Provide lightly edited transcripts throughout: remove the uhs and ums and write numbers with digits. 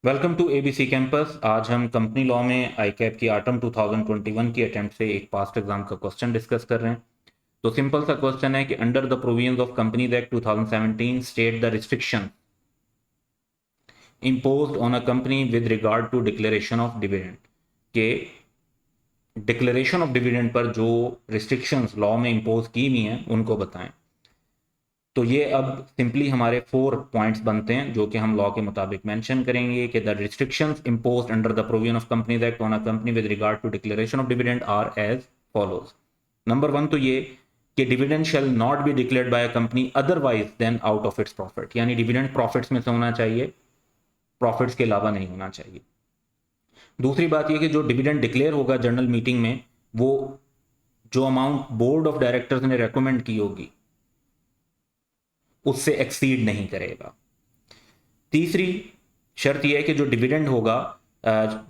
Welcome to ABC campus. आज हम company law में आईकैप की ऑटम 2021 की अटेम्प्ट से एक पास्ट एग्जाम का क्वेश्चन डिस्कस कर रहे हैं। तो सिंपल सा क्वेश्चन है कि under the provisions of companies act 2017 state the restriction imposed on a company with regard to declaration of dividend के डिक्लेरेशन ऑफ डिविडेंड पर जो रिस्ट्रिक्शंस लॉ में इम्पोज की हुई हैं उनको बताएं। तो ये अब सिंपली हमारे 4 पॉइंट्स बनते हैं जो कि हम लॉ के मुताबिक मेंशन करेंगे कि the restrictions imposed under the provision of companies act on a company with regard to declaration of dividend are as follows. Number 1 तो ये कि dividend shall not be declared by a company otherwise than out of its profit, यानी dividend profits में से होना चाहिए, profits के अलावा नहीं होना चाहिए। दूसरी बात यह कि जो डिविडेंड डिक्लेयर होगा जनरल मीटिंग में, वो जो अमाउंट बोर्ड ऑफ डायरेक्टर्स ने रेकमेंड की होगी उससे एक्सीड नहीं करेगा। तीसरी शर्त यह है कि जो डिविडेंड होगा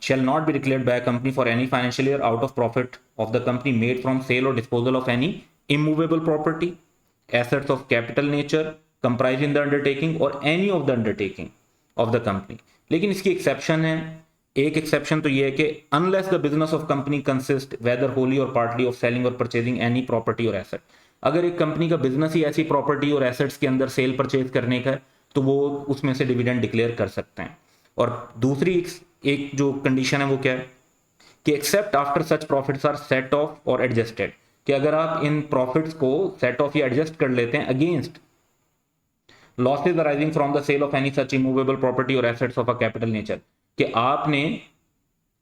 shall not be declared by a company for any financial year out of profit of the company made from sale or disposal of any immovable property, assets of capital nature comprising the undertaking or any of the undertaking of the company। लेकिन इसकी exception है। एक exception तो ये है कि unless the business of company consist whether wholly और partly of selling और परचेजिंग एनी प्रॉपर्टी और एसेट। अगर एक कंपनी का बिजनेस ही ऐसी प्रॉपर्टी और एसेट्स के अंदर सेल परचेज करने का है तो वो उसमें से डिविडेंड डिक्लेयर कर सकते हैं। और दूसरी एक जो कंडीशन है वो क्या है कि except after such profits are set off और एडजस्टेड, कि अगर आप इन प्रॉफिट्स को सेट ऑफ या एडजस्ट कर लेते हैं against losses arising from the sale of any such immovable property और assets of a capital nature, कि आपने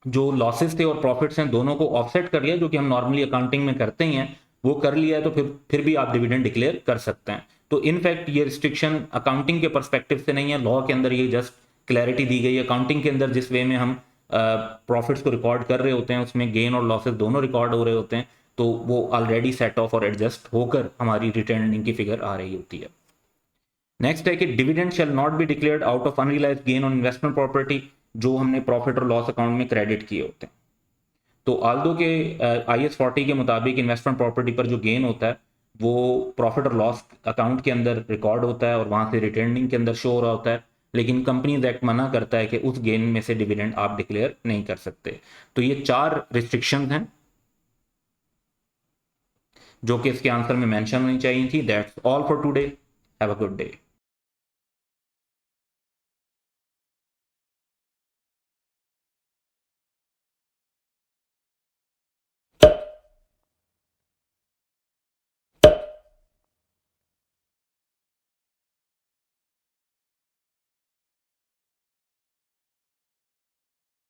जो लॉसेस थे और प्रॉफिट्स हैं दोनों को ऑफसेट कर लिया, जो कि हम नॉर्मली अकाउंटिंग में करते ही हैं, वो कर लिया है, तो फिर भी आप डिविडेंड डिक्लेयर कर सकते हैं। तो इनफैक्ट ये रिस्ट्रिक्शन अकाउंटिंग के परस्पेक्टिव से नहीं है, लॉ के अंदर ये जस्ट क्लैरिटी दी गई है। अकाउंटिंग के अंदर जिस वे में हम प्रॉफिट्स को रिकॉर्ड कर रहे होते हैं उसमें गेन और लॉसेस दोनों रिकॉर्ड हो रहे होते हैं, तो वो ऑलरेडी सेट ऑफ और एडजस्ट होकर हमारी रिटर्निंग की फिगर आ रही होती है। नेक्स्ट है कि dividend shall not be declared out of unrealised gain on investment property, जो हमने प्रॉफिट और लॉस अकाउंट में क्रेडिट किए होते हैं। तो आल्दो के IAS 40 के मुताबिक इन्वेस्टमेंट प्रॉपर्टी पर जो गेन होता है वो प्रॉफिट और लॉस अकाउंट के अंदर रिकॉर्ड होता है और वहां से रिटर्निंग के अंदर शो हो रहा होता है, लेकिन कंपनीज एक्ट मना करता है कि उस गेन में से डिविडेंड आप डिक्लेयर नहीं कर सकते। तो ये 4 रिस्ट्रिक्शंस हैं जो कि इसके आंसर में मेंशन होनी चाहिए थी। That's all for today. Have a good day.